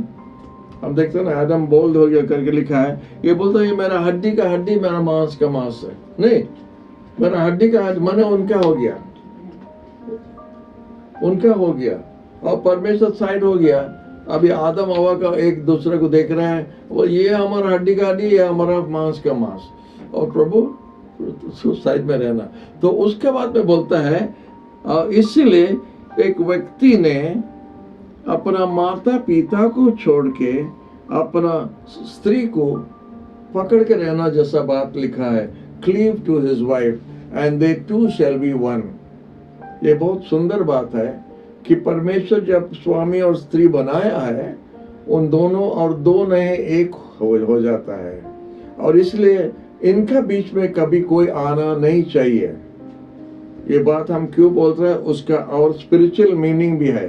हम देखते हैं ना, आदम बोल्ड हो गया करके लिखा है। ये बोलता है ये मेरा हड्डी का हड्डी, मेरा मांस का मांस है। नहीं, मेरा हड्डी का हड्डी माने उनका हो गया, उनका हो गया, और परमेश्वर साइड हो गया। अभी आदम हवा का एक दूसरे को देख रहे हैं, वो ये हमारा हड्डी का हड्डी, ये हमारा मांस का मांस, और प्रभु साइड में रहना। तो उसके बाद में बोलता है, इसीलिए एक व्यक्ति ने अपना माता पिता को छोड़ के अपना स्त्री को पकड़ के रहना, जैसा बात लिखा है, cleave to his wife and they two shall be one. ये बहुत सुंदर बात है कि परमेश्वर जब स्वामी और स्त्री बनाया है, उन दोनों और दो नए एक हो जाता है, और इसलिए इनका बीच में कभी कोई आना नहीं चाहिए। ये बात हम क्यों बोल रहे हैं, उसका और स्पिरिचुअल मीनिंग भी है।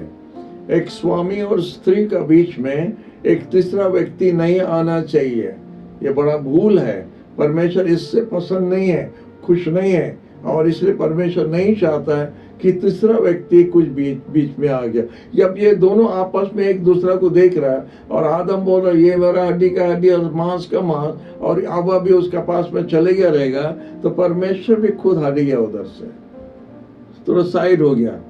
एक स्वामी और स्त्री का बीच में एक तीसरा व्यक्ति नहीं आना चाहिए, ये बड़ा भूल है। परमेश्वर इससे पसंद नहीं है, खुश नहीं है, और इसलिए परमेश्वर नहीं चाहता है कि तीसरा व्यक्ति कुछ बीच में आ गया। जब ये दोनों आपस में एक दूसरा को देख रहा है, और आदम बोल रहा है ये मेरा हड्डी का हड्डी और मांस का मांस, और हवा भी उसका पास में चले गया रहेगा, तो परमेश्वर भी खुद हट गया उधर से, थोड़ा साइड हो गया।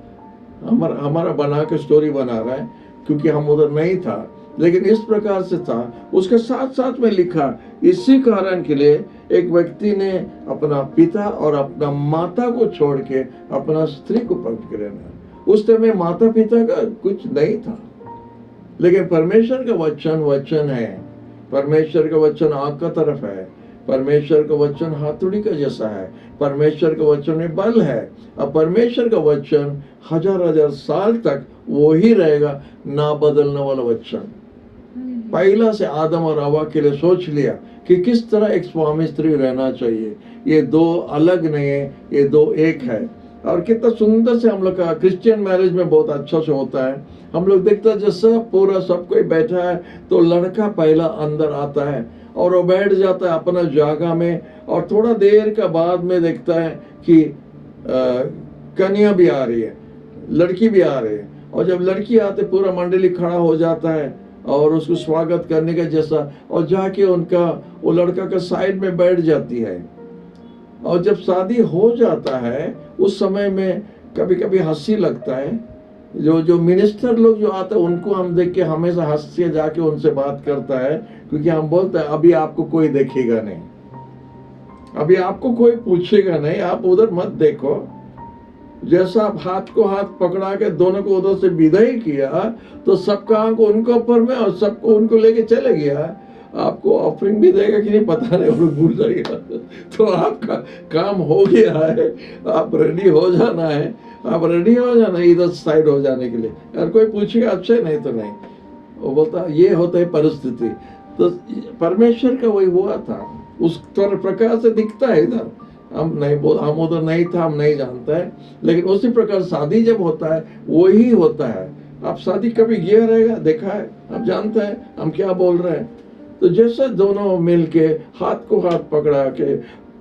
हमारा बना के स्टोरी बना रहा है, क्योंकि हम उधर नहीं था, लेकिन इस प्रकार से था। उसके साथ साथ में लिखा, इसी कारण के लिए एक व्यक्ति ने अपना पिता और अपना माता को छोड़ के अपना स्त्री को पकड़ के रहना। उस समय माता पिता का कुछ नहीं था, लेकिन परमेश्वर का वचन है। परमेश्वर का वचन आग का तरफ है, परमेश्वर का वचन हाथुड़ी का जैसा है, परमेश्वर का वचन में बल है, और परमेश्वर का वचन हजार साल तक वो ही रहेगा, ना बदलने वाला वचन। पहला से आदम और हवा के लिए सोच लिया कि किस तरह एक स्वामी स्त्री रहना चाहिए। ये दो अलग नहीं है, ये दो एक है। और कितना सुंदर से हम लोग का क्रिश्चियन मैरिज में बहुत अच्छा से होता है। हम लोग देखते हैं जैसा पूरा सब कोई बैठा है, तो लड़का पहला अंदर आता है और वो बैठ जाता है अपना जगह में, और थोड़ा देर के बाद में देखता है कि कन्या भी आ रही है, लड़की भी आ रही है, और जब लड़की आते पूरा मंडली खड़ा हो जाता है और उसको स्वागत करने का जैसा, और जाके उनका वो लड़का का साइड में बैठ जाती है। और जब शादी हो जाता है उस समय में कभी कभी हंसी लगता है, जो मिनिस्टर लोग जो आते हैं उनको हम देख के हमेशा हंस के जाके उनसे बात करता है, क्योंकि हम बोलते हैं अभी आपको कोई देखेगा नहीं, अभी आपको कोई पूछेगा नहीं, आप उधर मत देखो, जैसा आप हाथ को हाथ पकड़ा के दोनों को उधर से विदाई किया, तो सबका आंख उनके ऊपर में और सबको उनको लेके चले गया। आपको ऑफरिंग भी देगा कि नहीं पता नहीं, वो भूल जाएगा। तो आपका काम हो गया है, आप रेडी हो जाना है, आप रेडी हो जाना है इधर साइड हो जाने के लिए। अगर कोई पूछेगा अच्छा नहीं तो नहीं, वो बोलता ये होता है परिस्थिति। तो परमेश्वर का वही हुआ था, उस प्रकार से दिखता है इधर। हम नहीं बोल, हम उधर नहीं था, हम नहीं जानता है, लेकिन उसी प्रकार शादी जब होता है वही होता है। आप शादी कभी गया रहेगा, देखा है, आप जानते हैं हम क्या बोल रहे हैं। तो जैसे दोनों मिलके हाथ को हाथ पकड़ा के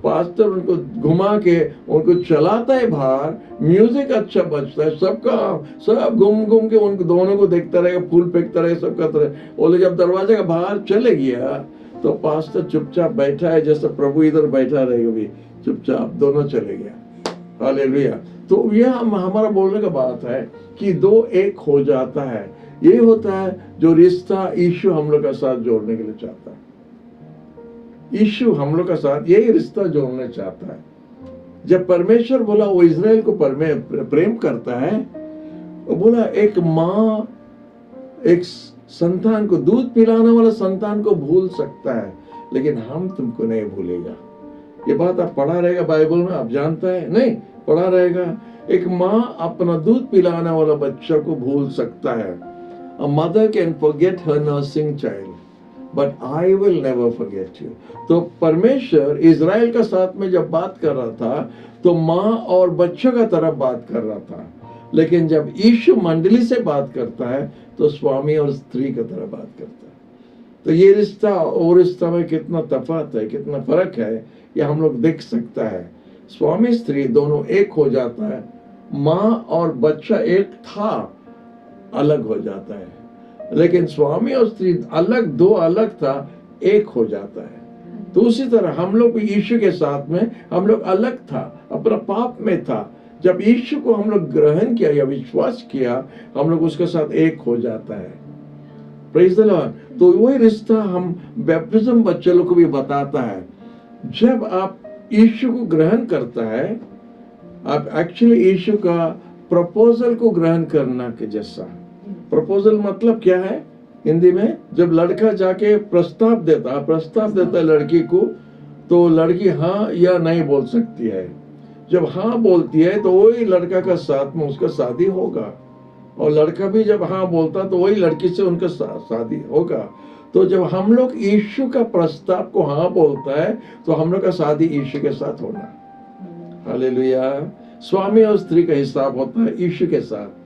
पास्टर उनको घुमा के उनको चलाता है बाहर, म्यूजिक अच्छा बजता है, सबका सब घूम घूम के उनको दोनों को देखता रहेगा, फूल फेंकता रहेगा, सब करता रहे। बोले जब दरवाजे का बाहर चले गया तो पास्टर चुपचाप बैठा है, जैसे प्रभु इधर बैठा रहेगा भी, चुपचाप दोनों चले गया। हालेलुया। तो यह हमारा बोलने का बात है कि दो एक हो जाता है। ये होता है जो रिश्ता यीशु हम लोग का साथ जोड़ने के लिए चाहता है। यीशु हम लोग का साथ यही रिश्ता जोड़ना चाहता है। जब परमेश्वर बोला वो इज़राइल को प्रेम करता है, वो बोला एक माँ एक संतान को, दूध पिलाने वाला संतान को भूल सकता है, लेकिन हम तुमको नहीं भूलेगा। ये बात आप पढ़ा रहेगा बाइबल में, आप जानता है नहीं, पढ़ा रहेगा। एक माँ अपना दूध पिलाने वाला बच्चा को भूल सकता है। A mother can forget her nursing child, but I will never forget you. तो परमेश्वर इज़राइल का साथ में जब बात कर रहा था तो माँ और बच्चों का तरह बात कर रहा था, लेकिन जब यीशु मंडली से बात करता है तो स्वामी और स्त्री की तरह बात करता है। तो ये रिश्ता और रिश्ता में कितना तफात है, कितना फर्क है, ये हम लोग देख सकता है। स्वामी स्त्री दोनों एक हो जाता है, माँ और बच्चा एक था अलग हो जाता है, लेकिन स्वामी और स्त्री अलग, दो अलग था, एक हो जाता है। तो उसी तरह हम लोग यीशु के साथ में हम लोग अलग था, अपना पाप में था। जब यीशु को हम लोग ग्रहण किया या विश्वास किया, हम लोग उसके साथ एक हो जाता है। Praise the Lord. तो वही रिश्ता हम बैप्टिज्म बच्चे लोग को भी बताता है। जब आप यीशु को ग्रहण करता है, आप एक्चुअली यीशु का प्रपोजल को ग्रहण करना के जैसा। प्रपोजल मतलब क्या है हिंदी में? जब लड़का जाके प्रस्ताव देता है लड़की को, तो लड़की हाँ या नहीं बोल सकती है। जब हाँ बोलती है तो वही लड़का का साथ में उसका शादी होगा, और लड़का भी जब हाँ बोलता तो वही लड़की से उनका शादी होगा। तो जब हम लोग यीशु का प्रस्ताव को हाँ बोलता है तो हम लोग का शादी यीशु के साथ होना। हालेलुया। स्वामी और स्त्री का हिसाब होता है यीशु के साथ।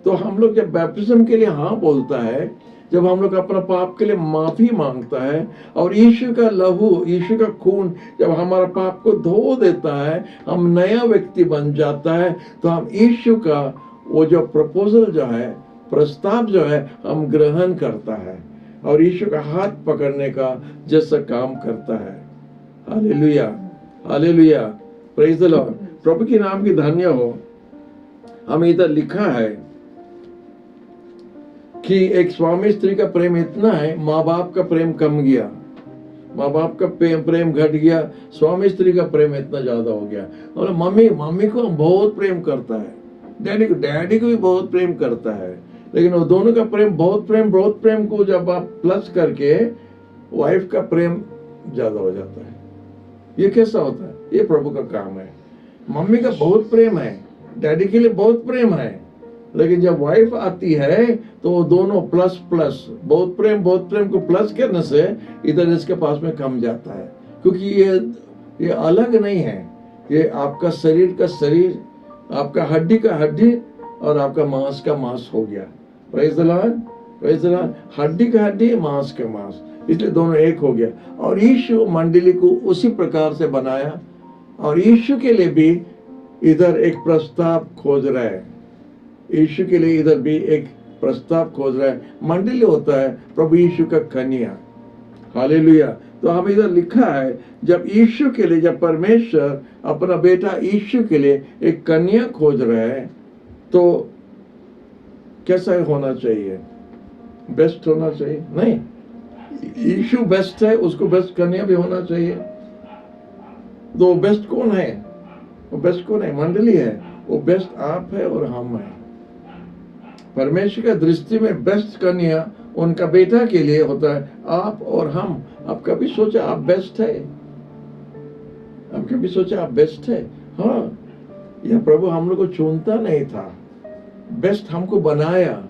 तो हम लोग जब बैप्टिज्म के लिए हाँ बोलता है, जब हम लोग अपना पाप के लिए माफी मांगता है, और यीशु का लहू, यीशु का खून जब हमारा पाप को धो देता है, हम नया व्यक्ति बन जाता है, तो हम यीशु का वो जो प्रपोजल जो है, प्रस्ताव जो है, हम ग्रहण करता है और यीशु का हाथ पकड़ने का जैसा काम करता है। Hallelujah, hallelujah, praise the Lord. प्रभु के नाम की धन्य हो। हमें इधर लिखा है कि एक स्वामी स्त्री का प्रेम इतना है, माँ बाप का प्रेम कम गया, माँ बाप का प्रेम घट गया, स्वामी स्त्री का प्रेम इतना ज्यादा हो गया। और मम्मी को बहुत प्रेम करता है, डैडी को भी बहुत प्रेम करता है, लेकिन वो दोनों का प्रेम बहुत प्रेम को जब आप प्लस करके वाइफ का प्रेम ज्यादा हो जाता है। ये कैसा होता है? ये प्रभु का काम है। मम्मी का बहुत प्रेम है, डैडी के लिए बहुत प्रेम है, लेकिन जब वाइफ आती है तो वो दोनों प्लस बहुत प्रेम को प्लस करने से इधर इसके पास में कम जाता है, क्योंकि ये अलग नहीं है। ये आपका शरीर का शरीर, आपका हड्डी का हड्डी और आपका मांस का मांस हो गया। Praise the Lord, praise the Lord. हड्डी का हड्डी, मांस का मांस, इसलिए दोनों एक हो गया। और यीशु मंडली को उसी प्रकार से बनाया, और यीशु के लिए भी इधर एक प्रस्ताव खोज रहा है। यीशु के लिए इधर भी एक प्रस्ताव खोज रहा है। मंडली होता है प्रभु यीशु का कन्या। हालेलुया। तो हम इधर लिखा है, जब यीशु के लिए, जब परमेश्वर अपना बेटा यीशु के लिए एक कन्या खोज रहा है, तो कैसा होना चाहिए? बेस्ट होना चाहिए? नहीं, यीशु बेस्ट है, उसको बेस्ट कन्या भी होना चाहिए। तो बेस्ट कौन है? वो बेस्ट कौन है? मंडली है। वो बेस्ट आप है और हम है। परमेश्वर का दृष्टि में बेस्ट कन्या उनका बेटा के लिए होता है, आप और हम। आप कभी सोचा आप बेस्ट है? आप कभी सोचा आप बेस्ट है? हाँ, यह प्रभु हम लोग को चुनता नहीं था, बेस्ट हमको बनाया।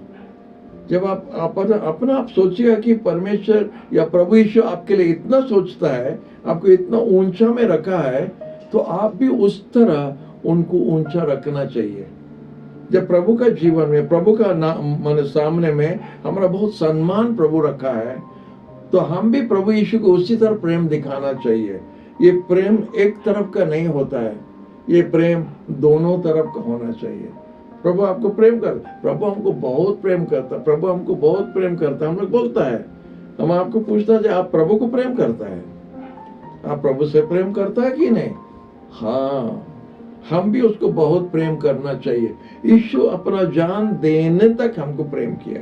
जब आप अपना आप सोचिएगा कि परमेश्वर या प्रभु यीशु आपके लिए इतना सोचता है, आपको इतना ऊंचा में रखा है, तो आप भी उस तरह उनको ऊंचा रखना चाहिए। जब प्रभु का जीवन में, प्रभु का मन सामने में हमारा बहुत सम्मान प्रभु रखा है, तो हम भी प्रभु यीशु को उसी तरह प्रेम दिखाना चाहिए। ये प्रेम एक तरफ का नहीं होता है, ये प्रेम दोनों तरफ का होना चाहिए। प्रभु आपको प्रेम कर, प्रभु हमको बहुत प्रेम करता, प्रभु हमको बहुत प्रेम करता। हम लोग बोलता है, हम आपको पूछता है आप प्रभु को प्रेम करता है? आप प्रभु से प्रेम करता है कि नहीं? हाँ, हम भी उसको बहुत प्रेम करना चाहिए। यीशु अपना जान देने तक हमको प्रेम किया,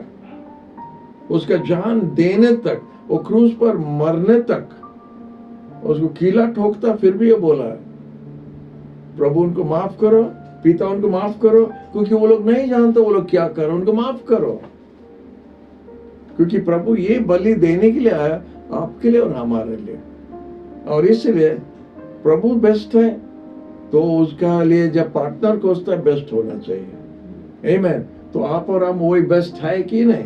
उसका जान देने तक, वो क्रूस पर मरने तक, उसको कीला ठोकता फिर भी ये बोला है, प्रभु उनको माफ करो, पिता उनको माफ करो, क्योंकि वो लोग नहीं जानते वो लोग क्या करो, उनको माफ करो। क्योंकि प्रभु ये बलि देने के लिए आया, आपके लिए और हमारे लिए। और इसलिए प्रभु बेस्ट है, तो उसका लिए जब पार्टनर खोजता है, बेस्ट होना चाहिए। आमीन। तो आप और हम वही बेस्ट है कि नहीं?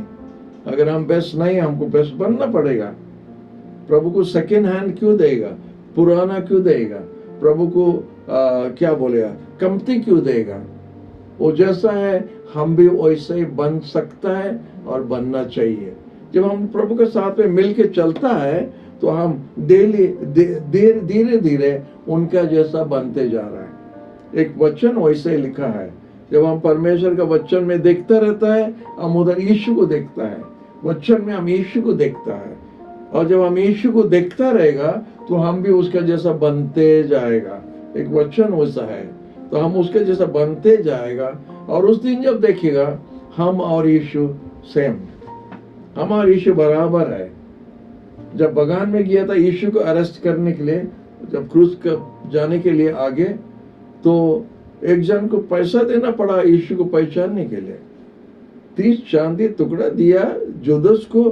अगर हम बेस्ट नहीं, हमको बेस्ट बनना पड़ेगा। प्रभु को सेकेंड हैंड क्यों देगा? पुराना क्यों देगा? प्रभु को क्या बोलेगा, कमती क्यों देगा? वो जैसा है हम भी वैसे ही बन सकता है और बनना चाहिए। जब हम प्रभु के साथ में मिल के चलता है, तो हम धीरे धीरे उनका जैसा बनते जा रहा है। एक वचन वैसे ही लिखा है, जब हम परमेश्वर का वचन में देखता रहता है, हम उधर यीशु को देखता है, वचन में हम यीशु को देखता है, और जब हम यीशु को देखता रहेगा, तो हम भी उसका जैसा बनते जाएगा। एक वचन वैसा है, तो हम उसके जैसा बनते जाएगा। और उस दिन जब देखिएगा, हम और यीशु सेम, हम और यीशु बराबर है। जब बगान में गया था यीशु को अरेस्ट करने के लिए, जब क्रूस कर जाने के लिए आगे, तो एक जन को पैसा देना पड़ा यीशु को पहचानने के लिए। 30 चांदी टुकड़ा दिया जुदस को,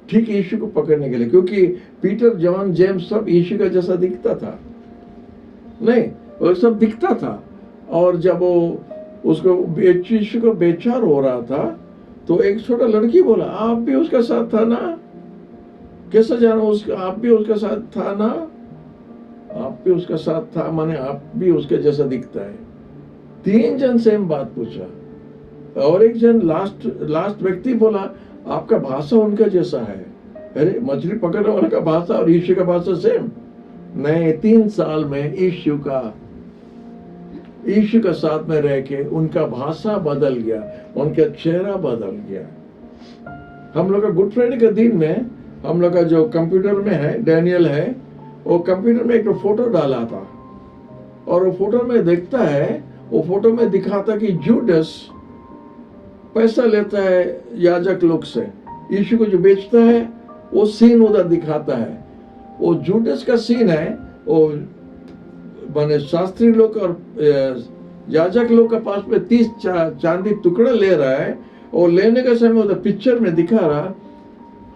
ठीक यीशु को पकड़ने के लिए, क्योंकि पीटर, जॉन, जेम्स सब यीशु का जैसा दिखता था। नहीं, वो सब दिखता था। और जब वो उसको यीशु को बेचार हो रहा था, तो एक छोटा लड़की बोला, आप भी उसका साथ था ना? कैसा जाना उसका, आप भी उसका साथ था ना? आप भी उसका साथ था माने आप भी उसके जैसा दिखता है। 3 जन सेम बात पूछा, और एक जन लास्ट व्यक्ति बोला, आपका भाषा उनका जैसा है। अरे, मछली पकड़ने वाले का भाषा और यीशु का भाषा सेम नहीं। 3 साल में यीशु का साथ में रह के उनका भाषा बदल गया, उनका चेहरा बदल गया। हम लोग का गुड फ्राइडे के दिन में, हम लोग का जो कंप्यूटर में है, डैनियल है, वो कंप्यूटर में एक फोटो डाला था, और वो फोटो में देखता है, वो फोटो में दिखाता कि जूडस पैसा लेता है याजक लोग से, यीशु को जो बेचता है, वो सीन उधर दिखाता है। वो जूडस का सीन है, वो माने शास्त्री लोग और याजक लोग के पास में 30 चांदी टुकड़ा ले रहा है, और लेने का समय उधर पिक्चर में दिखा रहा।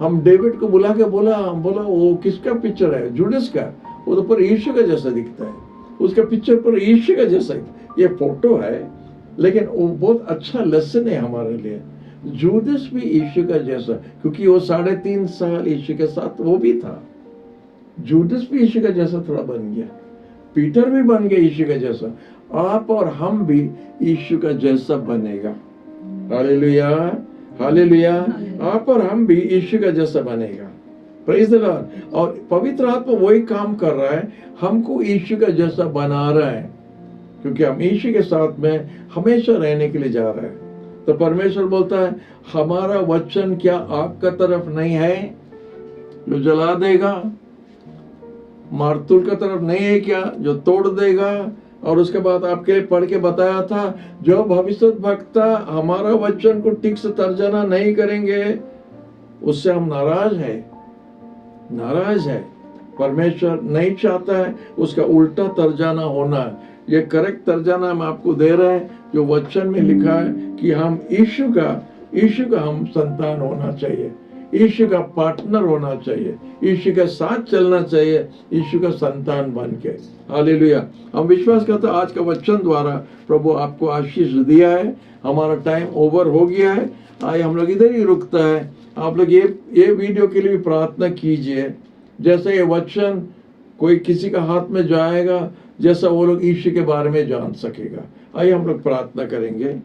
हम डेविड को बुला के बोला वो किसका पिक्चर है? जूडस का। वो तो पर यीशु का जैसा दिखता है, उसका पिक्चर पर यीशु का जैसा। ये फोटो है, लेकिन वो बहुत अच्छा लेसन है हमारे लिए। जूडस भी यीशु का जैसा, क्योंकि वो 3.5 साल यीशु के साथ वो भी था। जूडस भी यीशु का जैसा थोड़ा बन गया, पीटर भी बन गया यीशु का जैसा। आप और हम भी यीशु का जैसा बनेगा। Hallelujah, hallelujah. आप और हम भी यीशु का जैसा बनेगा। Praise the Lord. और पवित्र आत्मा वही काम कर रहा है, हमको यीशु का जैसा बना रहा है, क्योंकि हम यीशु के साथ में हमेशा रहने के लिए जा रहे हैं। तो परमेश्वर बोलता है, हमारा वचन क्या आग का तरफ नहीं है जो जला देगा? मार्तुल का तरफ नहीं है क्या जो तोड़ देगा? और उसके बाद आपके लिए पढ़ के बताया था, जो भविष्यद्वक्ता हमारा वचन को ठीक से तर्जमा नहीं करेंगे, उससे हम नाराज है। परमेश्वर नहीं चाहता है उसका उल्टा तर्जमा होना। ये करेक्ट तर्जमा हम आपको दे रहे हैं जो वचन में लिखा है कि हम यीशु का हम संतान होना चाहिए, यीशु का पार्टनर होना चाहिए, यीशु के साथ चलना चाहिए, यीशु का संतान बन के। हालेलुया। हम विश्वास करते हैं आज का वचन द्वारा प्रभु आपको आशीष दिया है। हमारा टाइम ओवर हो गया है, आइए हम लोग इधर ही रुकता है। आप लोग ये वीडियो के लिए भी प्रार्थना कीजिए, जैसे ये वचन कोई किसी का हाथ में जाएगा, जैसा वो लोग यीशु के बारे में जान सकेगा। आइए हम लोग प्रार्थना करेंगे।